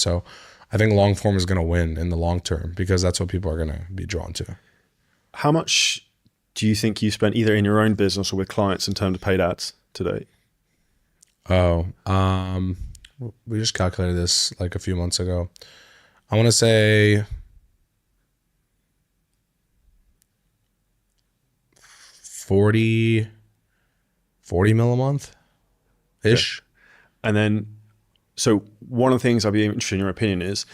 So I think long form is going to win in the long term because that's what people are going to be drawn to. How much do you think you spent either in your own business or with clients in terms of paid ads today? We just calculated this like a few months ago. I want to say 40 mil a month ish. Yeah. And then, so one of the things I'd be interested in your opinion is,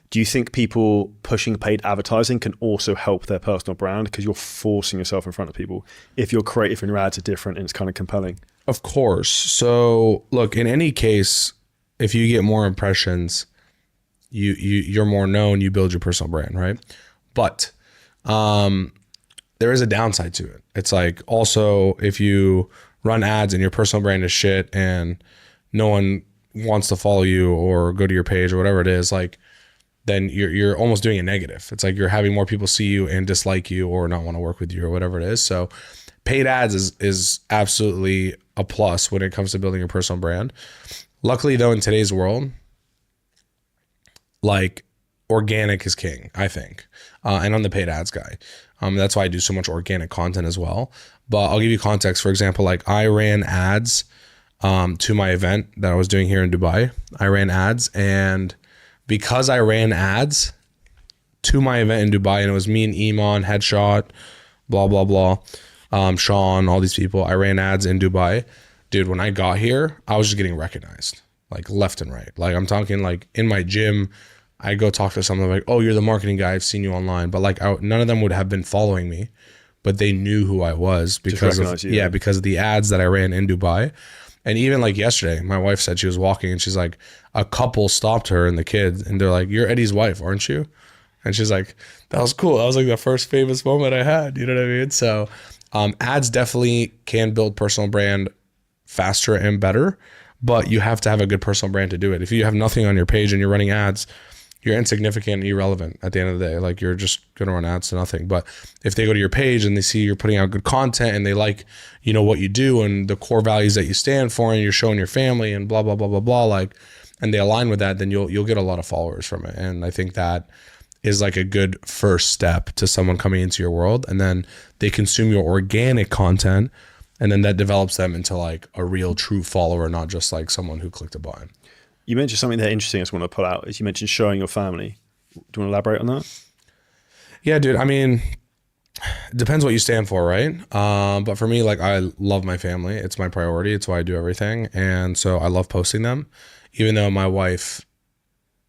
do you think people pushing paid advertising can also help their personal brand? Because you're forcing yourself in front of people. If you're creative and your ads are different and it's kind of compelling. Of course. So look, in any case, if you get more impressions, you're more known, you build your personal brand, right? But there is a downside to it. It's like also if you run ads and your personal brand is shit and no one wants to follow you or go to your page or whatever it is, like then you're almost doing a negative. It's like you're having more people see you and dislike you or not want to work with you or whatever it is. So paid ads is absolutely a plus when it comes to building your personal brand. Luckily though, in today's world, like organic is king, I think. And I'm the paid ads guy. That's why I do so much organic content as well. But I'll give you context. For example, like I ran ads to my event that I was doing here in Dubai. I ran ads, and because I ran ads to my event in Dubai, and it was me and Iman, Headshot, blah, blah, blah, Sean, all these people, I ran ads in Dubai. Dude, when I got here, I was just getting recognized like left and right. Like I'm talking like in my gym, I go talk to someone like, oh, you're the marketing guy. I've seen you online. But like none of them would have been following me, but they knew who I was because because of the ads that I ran in Dubai. And even like yesterday, my wife said she was walking and she's like, a couple stopped her and the kids and they're like, you're Eddie's wife, aren't you? And she's like, that was cool. That was like the first famous moment I had. You know what I mean? So ads definitely can build personal brand faster and better, but you have to have a good personal brand to do it. If you have nothing on your page and you're running ads, you're insignificant and irrelevant at the end of the day. Like you're just going to run ads to nothing. But if they go to your page and they see you're putting out good content and they like, you know, what you do and the core values that you stand for and you're showing your family and blah, blah, blah, blah, blah, like, and they align with that, then you'll get a lot of followers from it. And I think that is like a good first step to someone coming into your world. And then they consume your organic content and then that develops them into like a real true follower, not just like someone who clicked a button. You mentioned something that interesting I just want to pull out is you mentioned showing your family. Do you want to elaborate on that? Yeah, dude. I mean, it depends what you stand for, right? But for me, like I love my family. It's my priority. It's why I do everything. And so I love posting them, even though my wife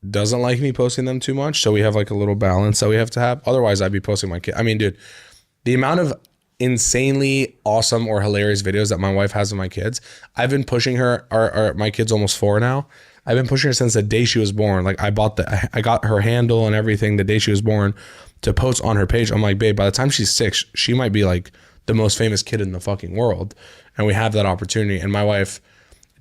doesn't like me posting them too much. So we have like a little balance that we have to have. Otherwise, I'd be posting my kid. I mean, dude, the amount of insanely awesome or hilarious videos that my wife has of my kids, I've been pushing her, or my kid's almost 4 now. I've been pushing her since the day she was born. Like I got her handle and everything the day she was born to post on her page. I'm like, babe, by the time she's 6, she might be like the most famous kid in the fucking world. And we have that opportunity. And my wife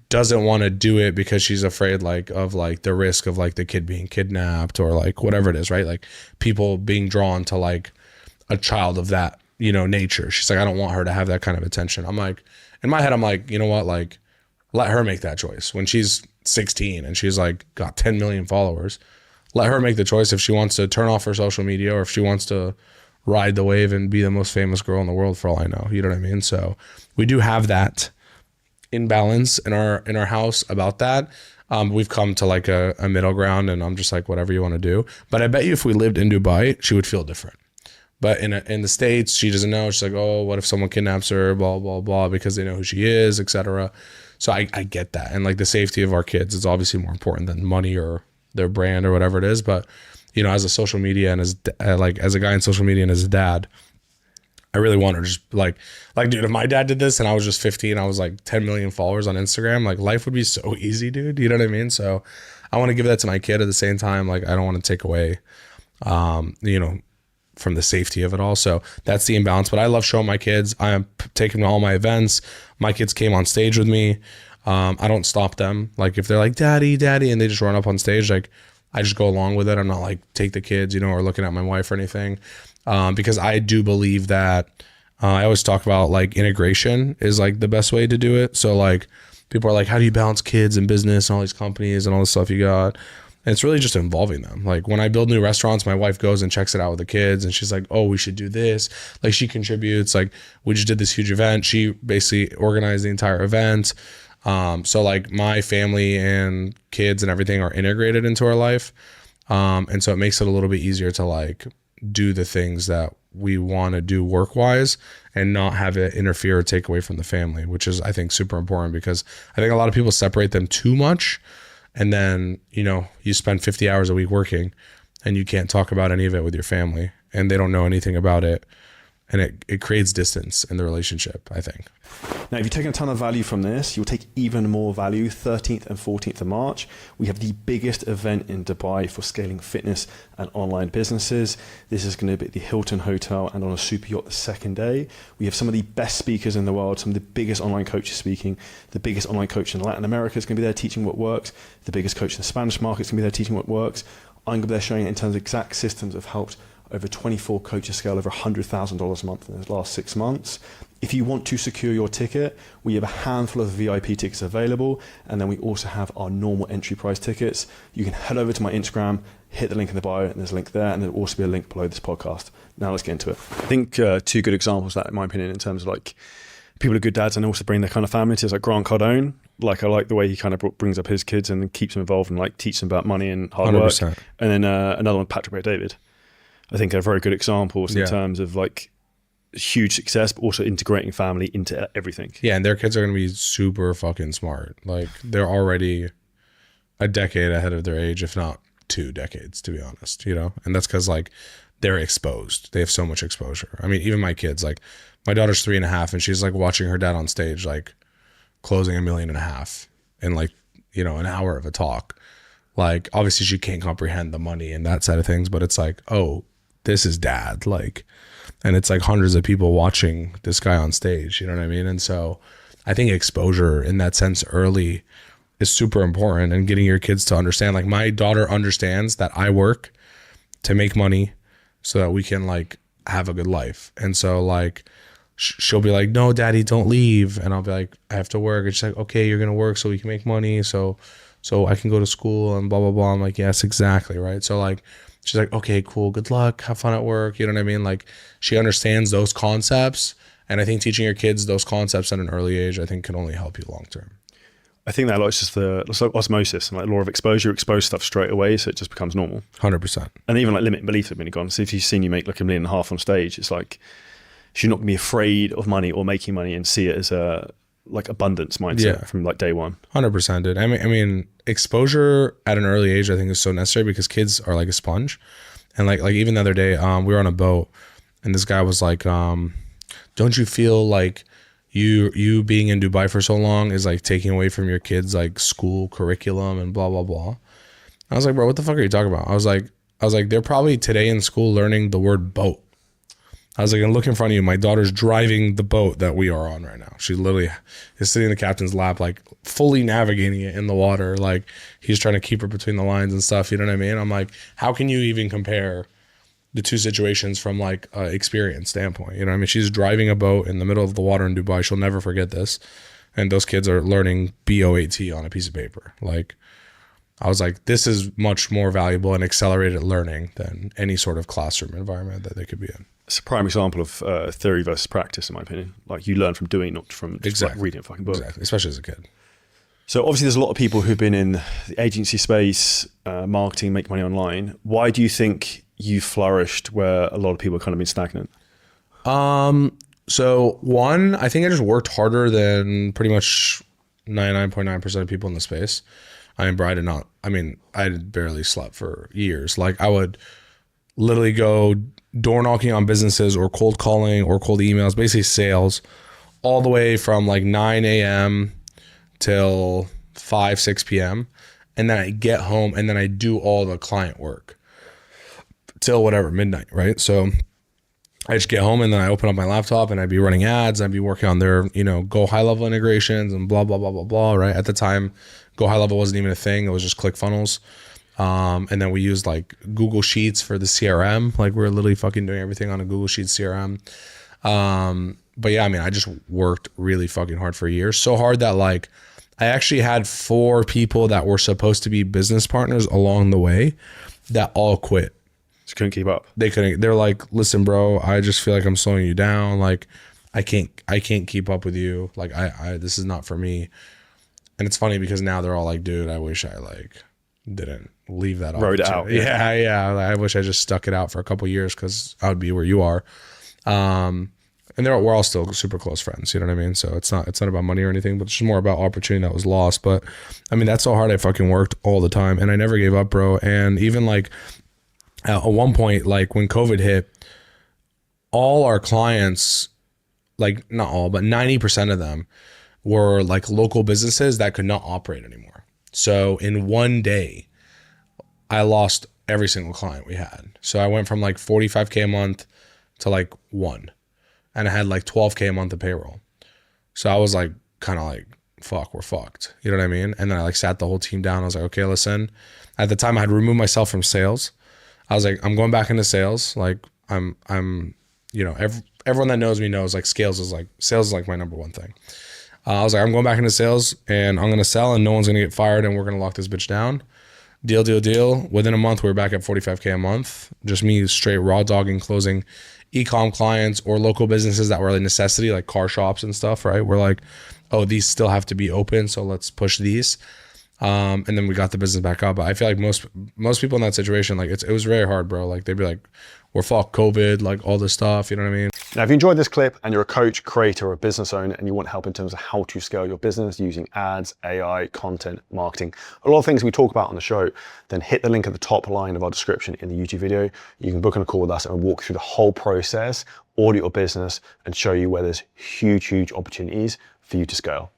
doesn't want to do it because she's afraid like of like the risk of like the kid being kidnapped or like whatever it is, right? Like people being drawn to like a child of that, you know, nature. She's like, I don't want her to have that kind of attention. I'm like, in my head, I'm like, you know what? Like, let her make that choice. When she's 16 and she's like got 10 million followers, let her make the choice if she wants to turn off her social media or if she wants to ride the wave and be the most famous girl in the world for all I know. You know what I mean? So we do have that imbalance in our house about that. We've come to like a middle ground and I'm just like, whatever you want to do. But I bet you if we lived in Dubai, she would feel different. But in the States, she doesn't know. She's like, oh, what if someone kidnaps her, blah, blah, blah, because they know who she is, etc. So I get that. And like the safety of our kids is obviously more important than money or their brand or whatever it is. But, you know, as a social media and as a guy in social media and as a dad, I really want to just like, dude, if my dad did this and I was just 15, I was like 10 million followers on Instagram, like life would be so easy, dude. You know what I mean? So I want to give that to my kid at the same time. Like, I don't want to take away, you know, from the safety of it all. So that's the imbalance. But I love showing my kids. I am taking them to all my events. My kids came on stage with me. I don't stop them. Like if they're like, daddy, and they just run up on stage, like I just go along with it. I'm not like, take the kids, you know, or looking at my wife or anything. Because I do believe that I always talk about like integration is like the best way to do it. So like people are like, how do you balance kids and business and all these companies and all this stuff you got? And it's really just involving them. Like when I build new restaurants, my wife goes and checks it out with the kids and she's like, oh, we should do this. Like she contributes. Like we just did this huge event. She basically organized the entire event. So like my family and kids and everything are integrated into our life. And so it makes it a little bit easier to like do the things that we want to do work wise and not have it interfere or take away from the family, which is, I think, super important because I think a lot of people separate them too much. And then, you know, you spend 50 hours a week working and you can't talk about any of it with your family and they don't know anything about it. And it creates distance in the relationship, I think. Now, if you're taking a ton of value from this, you'll take even more value. 13th and 14th of March, we have the biggest event in Dubai for scaling fitness and online businesses. This is going to be at the Hilton Hotel and on a super yacht the second day. We have some of the best speakers in the world, some of the biggest online coaches speaking. The biggest online coach in Latin America is going to be there teaching what works. The biggest coach in the Spanish market is going to be there teaching what works. I'm going to be there showing it in terms of exact systems that have helped over 24 coaches scale over $100,000 a month in the last 6 months. If you want to secure your ticket, we have a handful of VIP tickets available, and then we also have our normal entry price tickets. You can head over to my Instagram, hit the link in the bio, and there's a link there, and there'll also be a link below this podcast. Now let's get into it. I think two good examples of that, in my opinion, in terms of like people are good dads and also bring their kind of family to, is like Grant Cardone. Like I like the way he kind of brings up his kids and keeps them involved and like teaches them about money and hard 100%. work. And then another one, Patrick Bet-David. I think they're very good examples in terms of like huge success, but also integrating family into everything. Yeah, and their kids are going to be super fucking smart. Like they're already a decade ahead of their age, if not 2 decades, to be honest, you know? And that's because like they're exposed. They have so much exposure. I mean, even my kids, like my daughter's 3.5 and she's like watching her dad on stage, like closing $1.5 million in like, you know, an hour of a talk. Like obviously she can't comprehend the money and that side of things, but it's like, oh, this is dad, like, and it's like hundreds of people watching this guy on stage, you know what I mean? And so I think exposure in that sense early is super important, and getting your kids to understand, like my daughter understands that I work to make money so that we can like have a good life. And so like she'll be like, no, daddy, don't leave. And I'll be like, I have to work. And she's like, okay, you're going to work so we can make money. So I can go to school and blah, blah, blah. I'm like, yes, exactly. Right. So like, she's like, okay, cool. Good luck. Have fun at work. You know what I mean? Like she understands those concepts. And I think teaching your kids those concepts at an early age, I think can only help you long term. I think that it's just it's like osmosis and like law of exposure. You expose stuff straight away, so it just becomes normal. 100%. And even like limiting beliefs have been gone. So if you've seen you make like $1.5 million on stage, it's like you're not gonna be afraid of money or making money and see it as a like abundance mindset from like day one. 100%, dude. I mean, exposure at an early age, I think, is so necessary because kids are like a sponge. And like even the other day, we were on a boat, and this guy was like, "Don't you feel like you being in Dubai for so long is like taking away from your kids like school curriculum and blah blah blah?" I was like, "Bro, what the fuck are you talking about?" I was like, they're probably today in school learning the word boat. I was like, and look in front of you, my daughter's driving the boat that we are on right now. She literally is sitting in the captain's lap, like fully navigating it in the water. Like he's trying to keep her between the lines and stuff. You know what I mean? I'm like, how can you even compare the two situations from like experience standpoint? You know what I mean? She's driving a boat in the middle of the water in Dubai. She'll never forget this. And those kids are learning BOAT on a piece of paper. Like, I was like, this is much more valuable and accelerated learning than any sort of classroom environment that they could be in. It's a prime example of theory versus practice, in my opinion. Like you learn from doing, not from just like reading a fucking book. Exactly, especially as a kid. So obviously there's a lot of people who've been in the agency space, marketing, make money online. Why do you think you flourished where a lot of people have kind of been stagnant? So one, I think I just worked harder than pretty much 99.9% of people in the space. I had barely slept for years. Like I would literally go door knocking on businesses or cold calling or cold emails, basically sales, all the way from like 9 a.m. till 5, 6 p.m. And then I get home and then I do all the client work till whatever, midnight, right? So I just get home and then I open up my laptop and I'd be running ads. I'd be working on their, Go High Level integrations and blah, blah, blah, blah, blah, right? At the time, Go High Level wasn't even a thing. It was just ClickFunnels. And then we used like Google Sheets for the CRM. Like we're literally fucking doing everything on a Google Sheets CRM. But yeah, I just worked really fucking hard for years. So hard that like I actually had 4 people that were supposed to be business partners along the way that all quit. Just couldn't keep up. They couldn't. They're like, listen, bro, I just feel like I'm slowing you down. Like, I can't keep up with you. Like, I this is not for me. And it's funny because now they're all like, dude, I wish I like didn't leave that Rode it out. Yeah. I wish I just stuck it out for a couple years because I would be where you are. And we're all still super close friends. You know what I mean? So it's not about money or anything, but it's just more about opportunity that was lost. But I mean, that's how hard I fucking worked all the time, and I never gave up, bro. And even like at one point, like when COVID hit, all our clients, like not all, but 90% of them were like local businesses that could not operate anymore. So in one day, I lost every single client we had. So I went from like 45K a month to like 1. And I had like 12K a month of payroll. So I was like, kind of like, fuck, we're fucked. You know what I mean? And then I like sat the whole team down. I was like, okay, listen. At the time I had removed myself from sales. I was like, I'm going back into sales. Like I'm, you know, everyone that knows me knows like sales is like my number one thing. I was like, I'm going back into sales and I'm going to sell and no one's going to get fired and we're going to lock this bitch down. Deal. Within a month, we were back at 45K a month. Just me straight raw dogging, closing e-com clients or local businesses that were a necessity, like car shops and stuff, right? We're like, oh, these still have to be open, so let's push these. And then we got the business back up. But I feel like most people in that situation, like it was very hard, bro. Like they'd be like, we're fucked, COVID, like all this stuff, you know what I mean? Now, if you enjoyed this clip and you're a coach, creator, or a business owner and you want help in terms of how to scale your business using ads, AI, content, marketing, a lot of things we talk about on the show, then hit the link at the top line of our description in the YouTube video. You can book on a call with us and we'll walk through the whole process, audit your business, and show you where there's huge opportunities for you to scale.